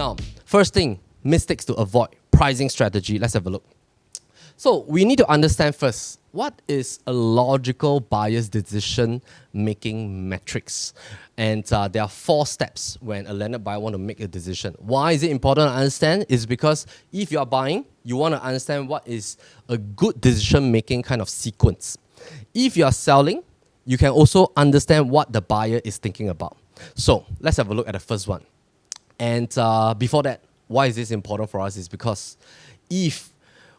Now, first thing, mistakes to avoid, pricing strategy. Let's have a look. So we need to understand first, what is a logical buyer's decision-making matrix? And there are 4 steps when a landed buyer want to make a decision. Why is it important to understand? It's because if you are buying, you want to understand what is a good decision-making kind of sequence. If you are selling, you can also understand what the buyer is thinking about. So let's have a look at the first one. And before that, why is this important for us? Is because if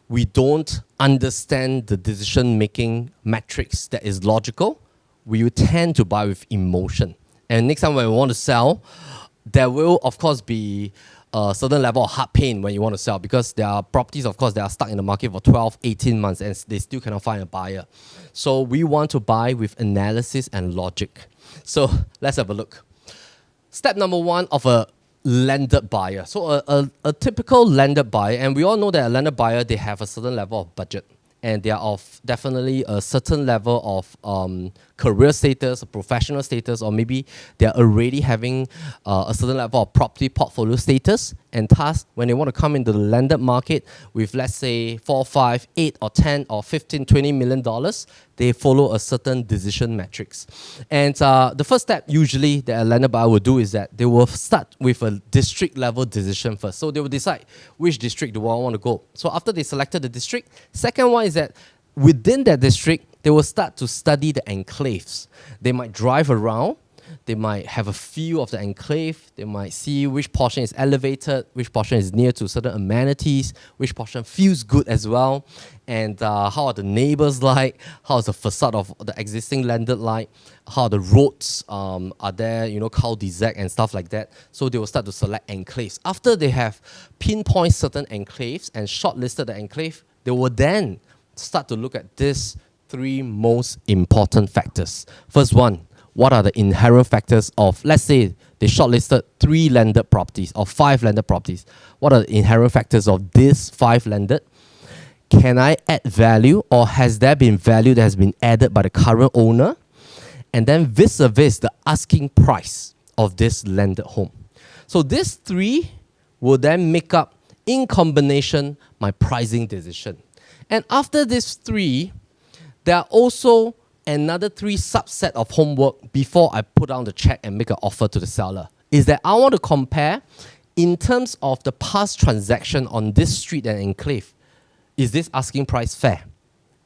we don't understand the decision-making matrix that is logical, we will tend to buy with emotion. And next time when we want to sell, there will, of course, be a certain level of heart pain when you want to sell, because there are properties, of course, that are stuck in the market for 12, 18 months and they still cannot find a buyer. So we want to buy with analysis and logic. So let's have a look. Step number 1 of a landed buyer. So a typical landed buyer, and we all know that a landed buyer, they have a certain level of budget, and they are of definitely a certain level of career status, professional status, or maybe they're already having a certain level of property portfolio status. And thus, when they want to come into the landed market with, let's say, 4, 5, 8, or 10, or 15, $20 million, they follow a certain decision matrix. And the first step usually that a landed buyer will do is that they will start with a district level decision first. So they will decide which district do I want to go. So after they selected the district, second one is that within that district, they will start to study the enclaves. They might drive around. They might have a feel of the enclave. They might see which portion is elevated, which portion is near to certain amenities, which portion feels good as well, and how are the neighbors like, how is the facade of the existing landed like, how the roads are there, you know, cul-de-sac and stuff like that. So they will start to select enclaves. After they have pinpointed certain enclaves and shortlisted the enclave, they will then start to look at these 3 most important factors. First one, what are the inherent factors of, let's say they shortlisted 3 landed properties or 5 landed properties. What are the inherent factors of these 5 landed? Can I add value, or has there been value that has been added by the current owner? And then vis-a-vis the asking price of this landed home. So these 3 will then make up, in combination, my pricing decision. And after these 3, there are also another 3 subset of homework before I put down the check and make an offer to the seller. Is that I want to compare in terms of the past transaction on this street and enclave. Is this asking price fair?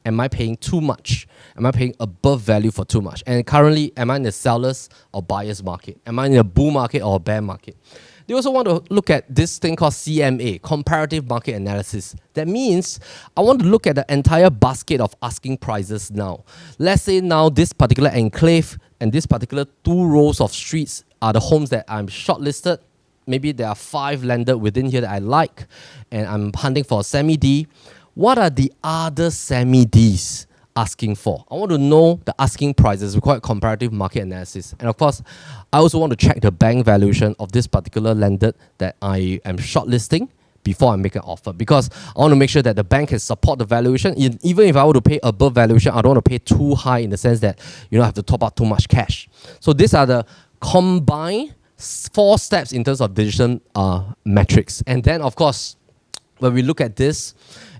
Am I paying too much? Am I paying above value for too much? And currently, am I in the seller's or buyer's market? Am I in a bull market or a bear market? They also want to look at this thing called CMA, comparative market analysis. That means I want to look at the entire basket of asking prices now. Let's say now this particular enclave and this particular 2 rows of streets are the homes that I'm shortlisted. Maybe there are 5 landed within here that I like, and I'm hunting for a semi-D. What are the other semi-Ds asking for? I want to know the asking prices. We call it comparative market analysis. And of course, I also want to check the bank valuation of this particular landed that I am shortlisting before I make an offer, because I want to make sure that the bank can support the valuation. Even if I were to pay above valuation, I don't want to pay too high in the sense that you don't have to top up too much cash. So these are the combined 4 steps in terms of decision metrics. And then, of course, when we look at this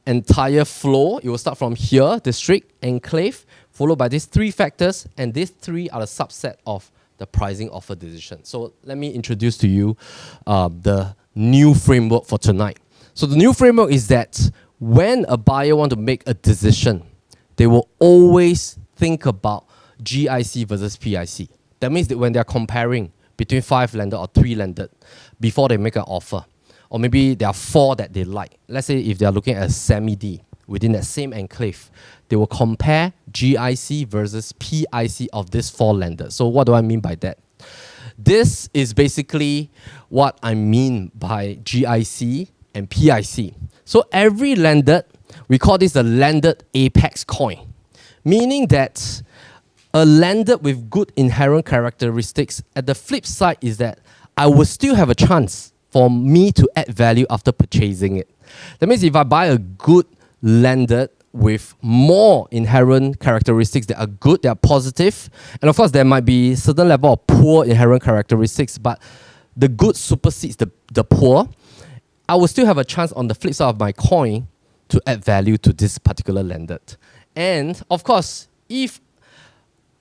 entire flow, it will start from here, district, enclave, followed by these 3 factors, and these 3 are the subset of the pricing offer decision. So let me introduce to you the new framework for tonight. So the new framework is that when a buyer wants to make a decision, they will always think about GIC versus PIC. That means that when they're comparing between 5 landed or 3 landed before they make an offer, or maybe there are 4 that they like. Let's say if they're looking at a semi-D within that same enclave, they will compare GIC versus PIC of this 4 landed. So what do I mean by that? This is basically what I mean by GIC and PIC. So every landed, we call this the landed apex coin, meaning that a landed with good inherent characteristics, at the flip side is that I will still have a chance for me to add value after purchasing it. That means if I buy a good landed with more inherent characteristics that are good, that are positive, and of course there might be certain level of poor inherent characteristics, but the good supersedes the poor, I will still have a chance on the flip side of my coin to add value to this particular landed. And of course, if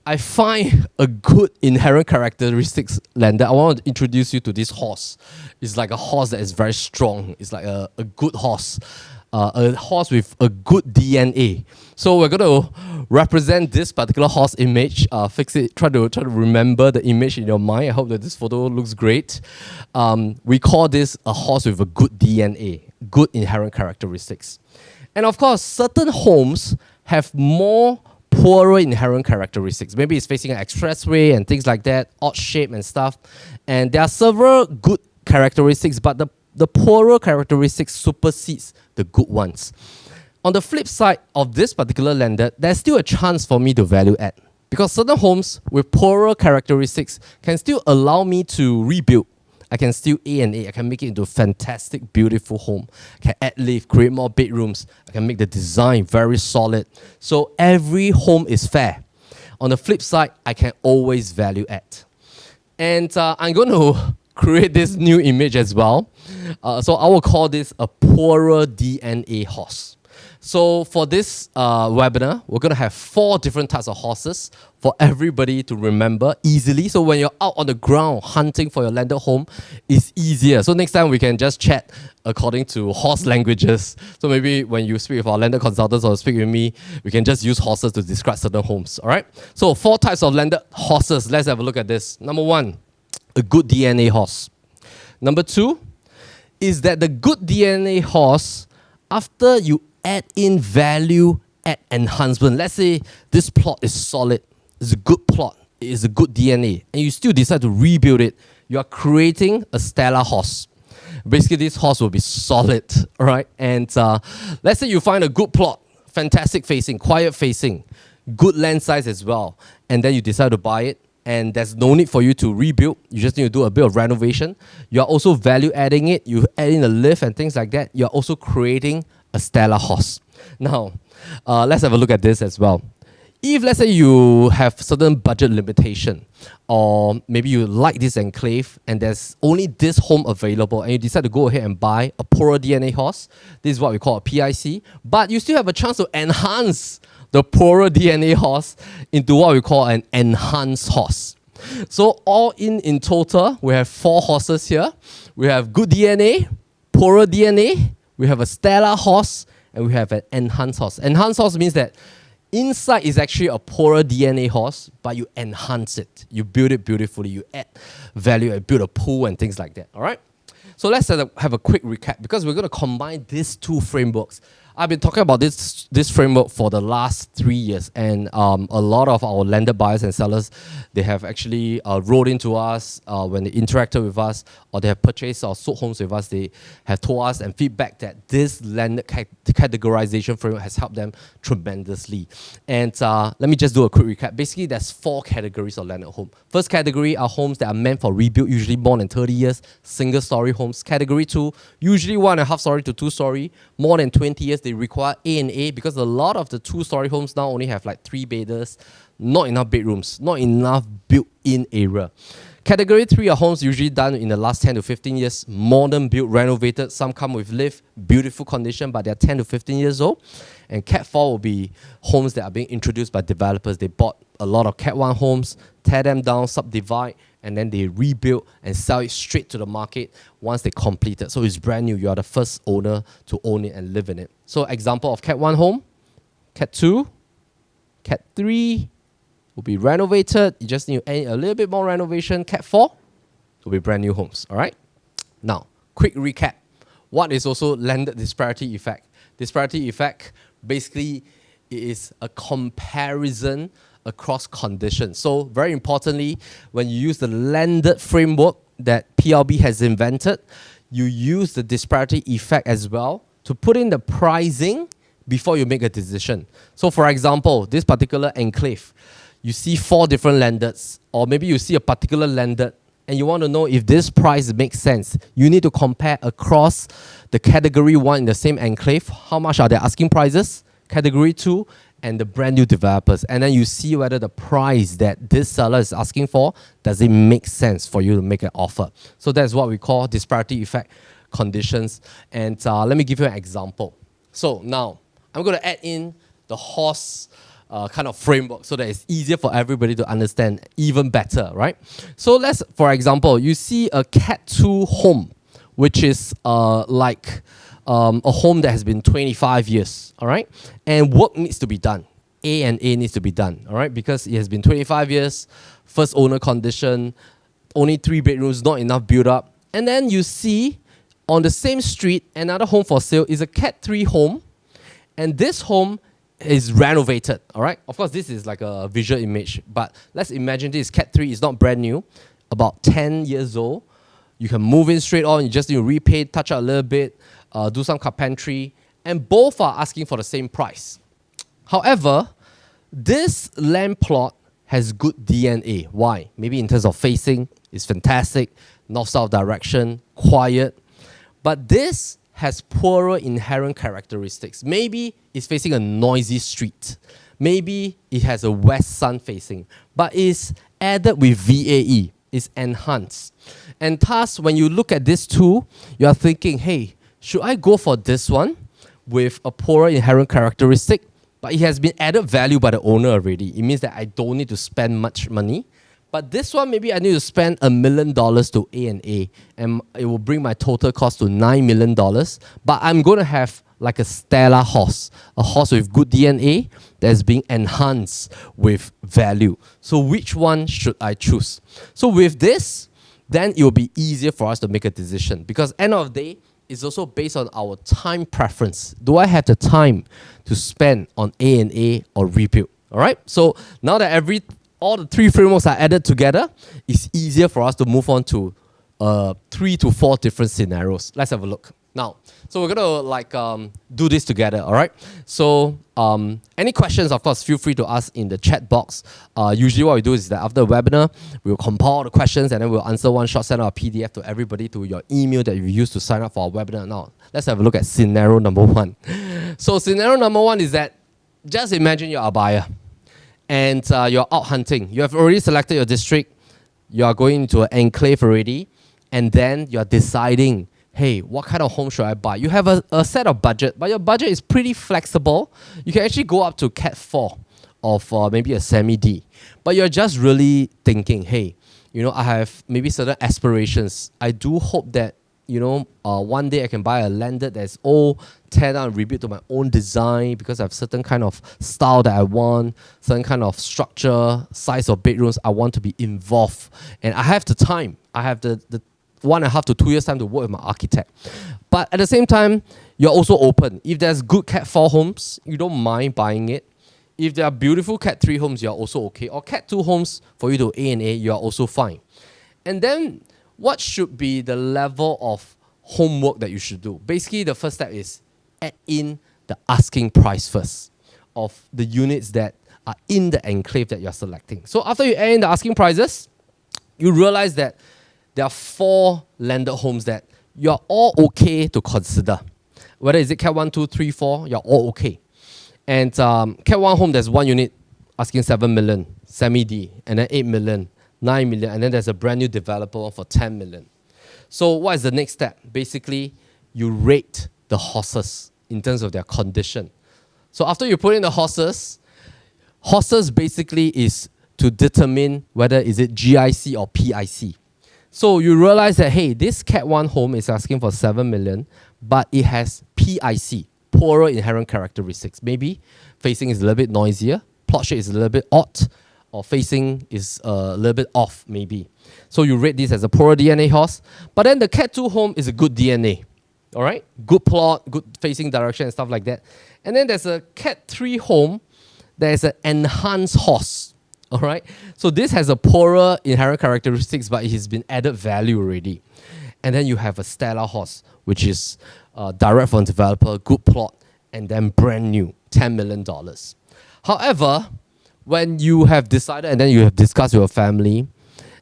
I find a good inherent characteristics landed, I want to introduce you to this horse. It's like a horse that is very strong. It's like a good horse. A horse with a good DNA. So we're going to represent this particular horse image. Fix it. Try to remember the image in your mind. I hope that this photo looks great. We call this a horse with a good DNA, good inherent characteristics. And of course, certain homes have more poorer inherent characteristics. Maybe it's facing an expressway and things like that, odd shape and stuff. And there are several good characteristics, but the poorer characteristics supersedes the good ones. On the flip side of this particular landed, there's still a chance for me to value add, because certain homes with poorer characteristics can still allow me to rebuild. I can still A&A, I can make it into a fantastic, beautiful home. I can add lift, create more bedrooms. I can make the design very solid. So every home is fair. On the flip side, I can always value add. And I'm going to create this new image as well. So I will call this a poorer DNA horse. So for this webinar, we're going to have 4 different types of horses for everybody to remember easily. So when you're out on the ground hunting for your landed home, it's easier. So next time we can just chat according to horse languages. So maybe when you speak with our landed consultants or speak with me, we can just use horses to describe certain homes. All right. So 4 types of landed horses. Let's have a look at this. Number 1, a good DNA horse. Number 2 is that the good DNA horse, after you add in value, add enhancement. Let's say this plot is solid, it's a good plot, it is a good DNA, and you still decide to rebuild it, you are creating a stellar horse. Basically, this horse will be solid, all right? And let's say you find a good plot, fantastic facing, quiet facing, good land size as well, and then you decide to buy it, and there's no need for you to rebuild. You just need to do a bit of renovation. You are also value adding it. You add in a lift and things like that. You're also creating a stellar horse. Now, let's have a look at this as well. If let's say you have certain budget limitation, or maybe you like this enclave and there's only this home available and you decide to go ahead and buy a poorer DNA horse, this is what we call a PIC, but you still have a chance to enhance the poorer DNA horse into what we call an enhanced horse. So all in total, we have 4 horses here. We have good DNA, poorer DNA, we have a stellar horse, and we have an enhanced horse. Enhanced horse means that inside is actually a poorer DNA horse, but you enhance it. You build it beautifully, you add value, you build a pool and things like that, all right? So let's have a quick recap, because we're going to combine these 2 frameworks. I've been talking about this framework for the last 3 years, and a lot of our landed buyers and sellers, they have actually wrote into us when they interacted with us, or they have purchased or sold homes with us. They have told us and feedback that this landed categorization framework has helped them tremendously. And let me just do a quick recap. Basically, there's 4 categories of landed home. First category are homes that are meant for rebuild, usually more than 30 years, single-story homes. Category 2, usually 1.5 story to 2 story, more than 20 years. They require A&A, because a lot of the 2-story homes now only have like 3 bedders, not enough bedrooms, not enough built-in area. Category 3 are homes usually done in the last 10 to 15 years, modern built, renovated. Some come with lift, beautiful condition, but they're 10 to 15 years old. And Cat 4 will be homes that are being introduced by developers. They bought a lot of Cat 1 homes, tear them down, subdivide, and then they rebuild and sell it straight to the market once they complete it. So it's brand new. You are the first owner to own it and live in it. So example of Cat 1 home, Cat 2, Cat 3 will be renovated. You just need a little bit more renovation. Cat 4 will be brand new homes, all right? Now, quick recap. What is also landed disparity effect? Disparity effect basically is a comparison across conditions. So very importantly, when you use the landed framework that PLB has invented, you use the disparity effect as well to put in the pricing before you make a decision. So for example, this particular enclave, you see 4 different landeds, or maybe you see a particular landed and you want to know if this price makes sense. You need to compare across the category 1 in the same enclave. How much are they asking prices? Category 2 and the brand new developers, and then you see whether the price that this seller is asking for, does it make sense for you to make an offer. So that's what we call disparity effect conditions. And let me give you an example. So now I'm going to add in the horse kind of framework so that it's easier for everybody to understand even better, right? So let's, for example, you see a Cat 2 home, which is like a home that has been 25 years, all right? And work needs to be done. A needs to be done, all right? Because it has been 25 years, first owner condition, only 3 bedrooms, not enough build up. And then you see on the same street, another home for sale is a Cat 3 home, and this home is renovated, all right? Of course, this is like a visual image, but let's imagine this Cat 3 is not brand new, about 10 years old. You can move in straight on, you just need to repaint, touch up a little bit, do some carpentry, and both are asking for the same price. However, this land plot has good DNA. Why? Maybe in terms of facing, it's fantastic, north-south direction, quiet, but this has poorer inherent characteristics. Maybe it's facing a noisy street. Maybe it has a west sun facing, but it's added with VAE, it's enhanced. And thus, when you look at this two, you are thinking, hey, should I go for this one with a poorer inherent characteristic, but it has been added value by the owner already. It means that I don't need to spend much money. But this one, maybe I need to spend $1 million to A&A, and it will bring my total cost to $9 million. But I'm going to have like a stellar horse, a horse with good DNA that's being enhanced with value. So which one should I choose? So with this, then it will be easier for us to make a decision, because end of the day, it's also based on our time preference. Do I have the time to spend on A&A or rebuild? All right. So now that all the 3 frameworks are added together, it's easier for us to move on to 3 to 4 different scenarios. Let's have a look. Now, so we're going to do this together, all right? So any questions, of course, feel free to ask in the chat box. Usually what we do is that after the webinar, we'll compile the questions and then we'll answer one shot, send out a PDF to everybody to your email that you used to sign up for our webinar. Now, let's have a look at scenario number 1. So scenario number 1 is that just imagine you're a buyer and you're out hunting. You have already selected your district. You are going into an enclave already, and then you're deciding, hey, what kind of home should I buy? You have a set of budget, but your budget is pretty flexible. You can actually go up to Cat 4 of maybe a semi-D. But you're just really thinking, hey, you know, I have maybe certain aspirations. I do hope that, you know, one day I can buy a landed that's all tear down and rebuild to my own design, because I have certain kind of style that I want, certain kind of structure, size of bedrooms I want to be involved. And I have the time. I have the 1.5 to 2 years time to work with my architect. But at the same time, you're also open. If there's good Cat 4 homes, you don't mind buying it. If there are beautiful Cat 3 homes, you're also okay. Or Cat 2 homes for you to A&A, you're also fine. And then what should be the level of homework that you should do? Basically, the first step is add in the asking price first of the units that are in the enclave that you're selecting. So after you add in the asking prices, you realize that there are 4 landed homes that you're all okay to consider. Whether is it Cat 1, 2, 3, 4, you're all okay. And Cat 1 home, there's 1 unit asking 7 million, semi-D, and then 8 million, 9 million, and then there's a brand new developer for 10 million. So what is the next step? Basically, you rate the horses in terms of their condition. So after you put in the horses basically is to determine whether is it GIC or PIC. So you realize that, hey, this Cat 1 home is asking for 7 million, but it has PIC, poorer inherent characteristics. Maybe facing is a little bit noisier, plot shape is a little bit odd, or facing is a little bit off, maybe. So you rate this as a poorer DNA horse. But then the Cat 2 home is a good DNA. All right? Good plot, good facing direction and stuff like that. And then there's a Cat 3 home that is an enhanced horse. All right? So this has a poorer inherent characteristics, but it has been added value already. And then you have a stellar horse, which is direct from developer, good plot, and then brand new, $10 million. However, when you have decided and then you have discussed with your family,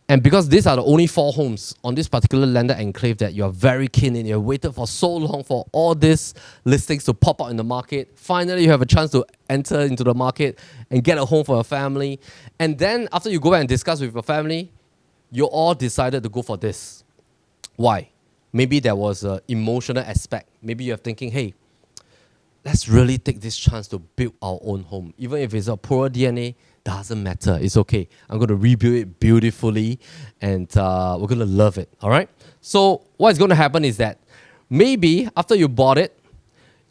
And because these are the only 4 homes on this particular landed enclave that you're very keen in, you've waited for so long for all these listings to pop out in the market. Finally, you have a chance to enter into the market and get a home for your family. And then after you go back and discuss with your family, you all decided to go for this. Why? Maybe there was an emotional aspect. Maybe you're thinking, hey, let's really take this chance to build our own home. Even if it's a poor DNA, doesn't matter. It's okay. I'm going to rebuild it beautifully and we're going to love it. All right? So what's going to happen is that maybe after you bought it,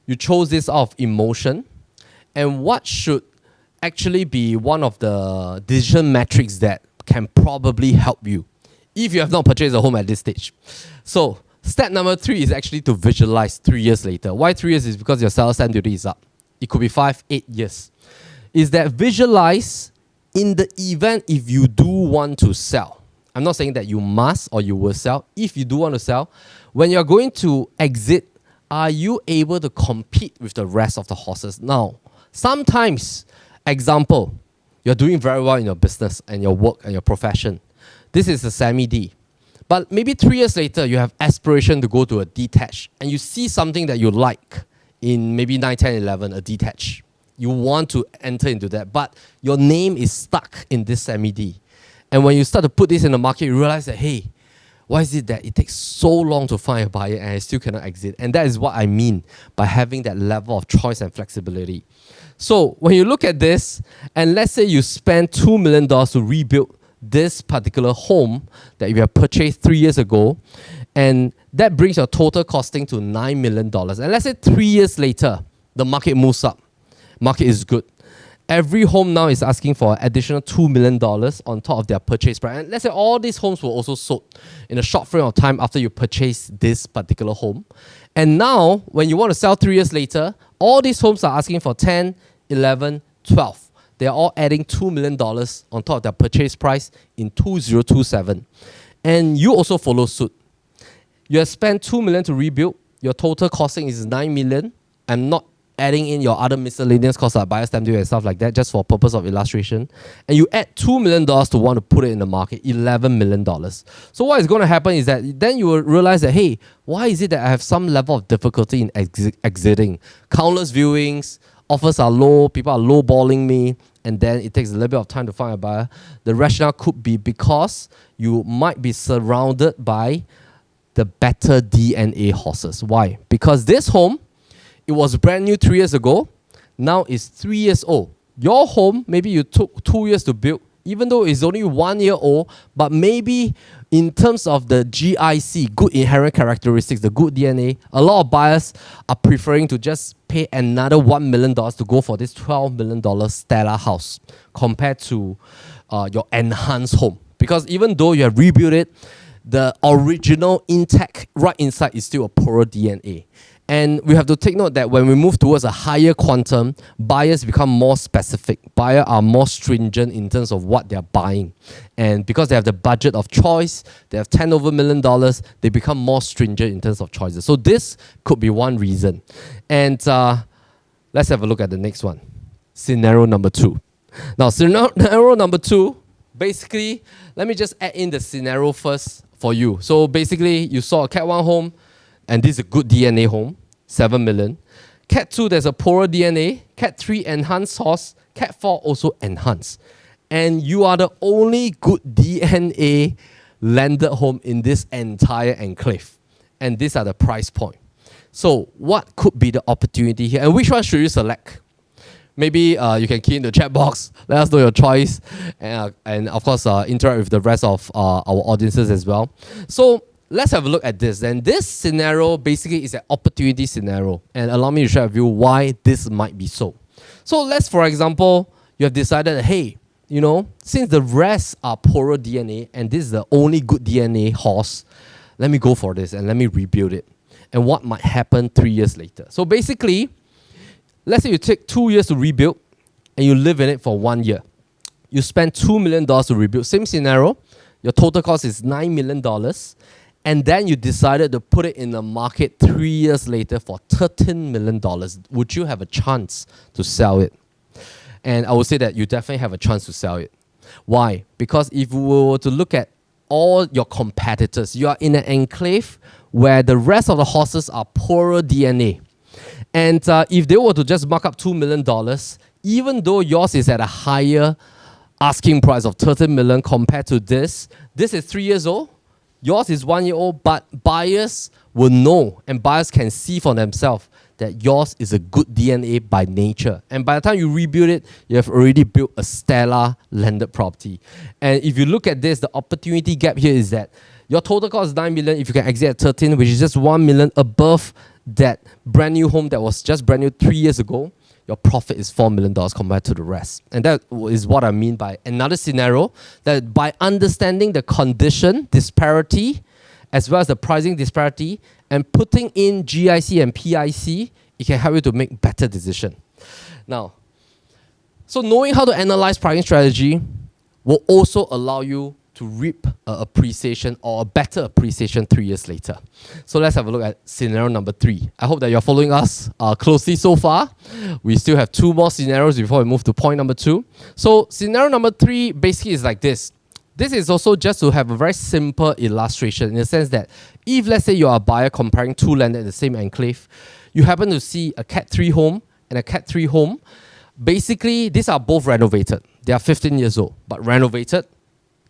you chose this out of emotion. And what should actually be one of the decision metrics that can probably help you if you have not purchased a home at this stage. So step number 3 is actually to visualize 3 years later. Why 3 years is because your seller stamp duty is up. It could be 5, 8 years. Is that visualize in the event if you do want to sell. I'm not saying that you must or you will sell. If you do want to sell, when you're going to exit, are you able to compete with the rest of the horses? Now, sometimes, example, you're doing very well in your business and your work and your profession. This is a semi-D. But maybe 3 years later, you have aspiration to go to a detached and you see something that you like in maybe 9, 10, 11, a detached. You want to enter into that, but your name is stuck in this semi-D. And when you start to put this in the market, you realize that, hey, why is it that it takes so long to find a buyer and I still cannot exit? And that is what I mean by having that level of choice and flexibility. So when you look at this, and let's say you spend $2 million to rebuild this particular home that you have purchased 3 years ago, and that brings your total costing to $9 million. And let's say 3 years later, the market moves up. Market is good. Every home now is asking for an additional $2 million on top of their purchase price. And let's say all these homes were also sold in a short frame of time after you purchase this particular home. And now, when you want to sell 3 years later, all these homes are asking for 10, 11, 12. They are all adding $2 million on top of their purchase price in 2027. And you also follow suit. You have spent $2 million to rebuild. Your total costing is $9 million. I'm not adding in your other miscellaneous costs like buyer stamp duty and stuff like that, just for purpose of illustration. And you add $2 million to want to put it in the market, $11 million. So what is going to happen is that then you will realize that, hey, why is it that I have some level of difficulty in exiting? Countless viewings, offers are low, people are lowballing me, and then it takes a little bit of time to find a buyer. The rationale could be because you might be surrounded by the better DNA horses. Why? Because this home, it was brand new 3 years ago. Now it's 3 years old. Your home, maybe you took 2 years to build, even though it's only 1 year old, but maybe in terms of the GIC, good inherent characteristics, the good DNA, a lot of buyers are preferring to just pay another $1 million to go for this $12 million stellar house compared to your enhanced home. Because even though you have rebuilt it, the original intact right inside is still a poorer DNA. And we have to take note that when we move towards a higher quantum, buyers become more specific. Buyers are more stringent in terms of what they're buying. And because they have the budget of choice, they have $10 over million, they become more stringent in terms of choices. So this could be one reason. And let's have a look at the next one. Scenario number 2. Now, scenario number 2, basically, let me just add in the scenario first for you. So basically, you saw a Cat 1 home, and this is a good DNA home, 7 million. Cat 2, there's a poorer DNA. Cat 3, enhanced horse. Cat 4, also enhanced. And you are the only good DNA landed home in this entire enclave. And these are the price point. So what could be the opportunity here? And which one should you select? Maybe you can key in the chat box, let us know your choice. And of course, interact with the rest of our audiences as well. So let's have a look at this. And this scenario basically is an opportunity scenario. And allow me to share with you why this might be so. So let's, for example, you have decided, hey, you know, since the rest are poorer DNA and this is the only good DNA horse, let me go for this and let me rebuild it. And what might happen 3 years later? So basically, let's say you take 2 years to rebuild and you live in it for 1 year. You spend $2 million to rebuild. Same scenario. Your total cost is $9 million. And then you decided to put it in the market 3 years later for $13 million. Would you have a chance to sell it? And I would say that you definitely have a chance to sell it. Why? Because if we were to look at all your competitors. You are in an enclave where the rest of the horses are poorer DNA. And if they were to just mark up $2 million, even though yours is at a higher asking price of 30 million compared to this is 3 years old, yours is 1 year old, but buyers will know and buyers can see for themselves that yours is a good DNA by nature. And by the time you rebuild it, you have already built a stellar landed property. And if you look at this, the opportunity gap here is that your total cost is 9 million if you can exit at 13, which is just 1 million above that brand new home that was just brand new 3 years ago. Your profit is $4 million compared to the rest. And that is what I mean by another scenario, that by understanding the condition disparity, as well as the pricing disparity, and putting in GIC and PIC, it can help you to make better decisions. Now, so knowing how to analyze pricing strategy will also allow you to reap appreciation or a better appreciation 3 years later. So let's have a look at scenario number 3. I hope that you're following us closely so far. We still have 2 more scenarios before we move to point number 2. So scenario number 3 basically is like this. This is also just to have a very simple illustration in the sense that if, let's say, you are a buyer comparing 2 landed in the same enclave, you happen to see a Cat 3 home and a Cat 3 home. Basically, these are both renovated. They are 15 years old, but renovated.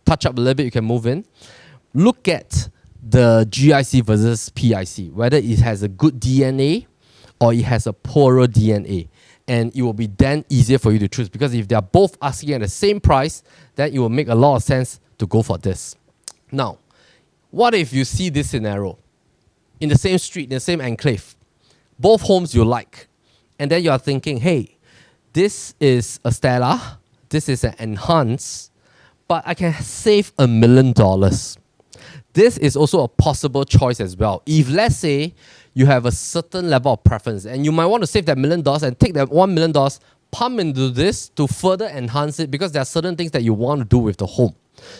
Touch up a little bit, you can move in. Look at the GIC versus PIC, whether it has a good DNA or it has a poorer DNA. And it will be then easier for you to choose, because if they are both asking at the same price, then it will make a lot of sense to go for this. Now, what if you see this scenario in the same street, in the same enclave, both homes you like, and then you are thinking, hey, this is a Stella, this is an Enhance, but I can save $1 million. This is also a possible choice as well. If, let's say, you have a certain level of preference and you might want to save that $1 million and take that $1 million, pump into this to further enhance it, because there are certain things that you want to do with the home.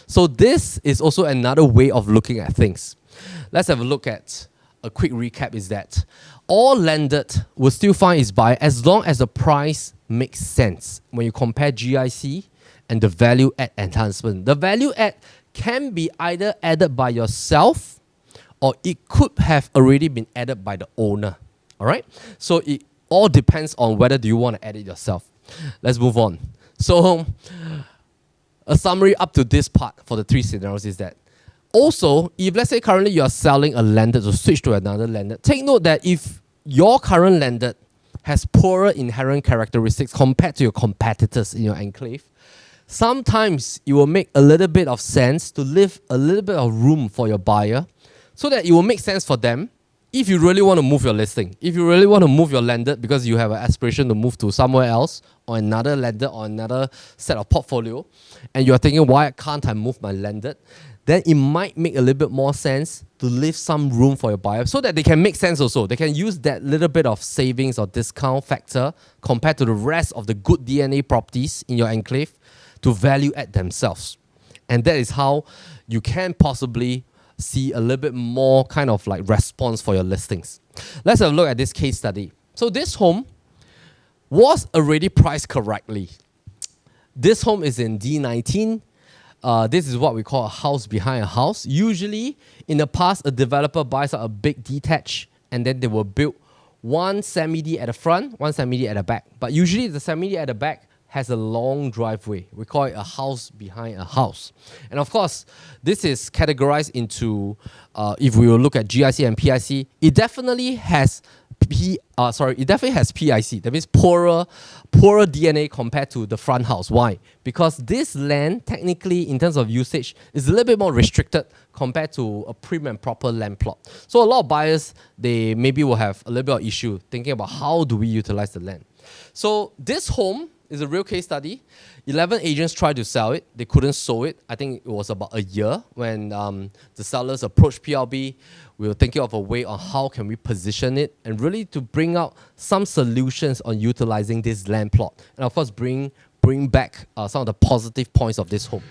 So this is also another way of looking at things. Let's have a look at a quick recap is that all landed will still find its buyer as long as the price makes sense when you compare GIC and the value add enhancement. The value add can be either added by yourself or it could have already been added by the owner. All right? So it all depends on whether do you want to add it yourself. Let's move on. So a summary up to this part for the 3 scenarios is that also, if let's say currently you are selling a landed to switch to another landed, take note that if your current landed has poorer inherent characteristics compared to your competitors in your enclave, sometimes it will make a little bit of sense to leave a little bit of room for your buyer so that it will make sense for them if you really want to move your listing. If you really want to move your landed because you have an aspiration to move to somewhere else or another landed or another set of portfolio, and you're thinking, why can't I move my landed? Then it might make a little bit more sense to leave some room for your buyer so that they can make sense also. They can use that little bit of savings or discount factor compared to the rest of the good DNA properties in your enclave to value add themselves. And that is how you can possibly see a little bit more kind of like response for your listings. Let's have a look at this case study. So this home was already priced correctly. This home is in D19. This is what we call a house behind a house. Usually, in the past, a developer buys out a big detached and then they will build one semi-D at the front, one semi-D at the back. But usually, the semi-D at the back has a long driveway. We call it a house behind a house. And of course, this is categorized into, if we will look at GIC and PIC, it definitely has PIC. That means poorer DNA compared to the front house. Why? Because this land, technically, in terms of usage, is a little bit more restricted compared to a prim and proper land plot. So a lot of buyers, they maybe will have a little bit of issue thinking about how do we utilize the land. So this home is a real case study. 11 agents tried to sell it. They couldn't sell it. I think it was about a year when the sellers approached PLB. We were thinking of a way on how can we position it and really to bring out some solutions on utilizing this land plot. And of course, bring back some of the positive points of this home.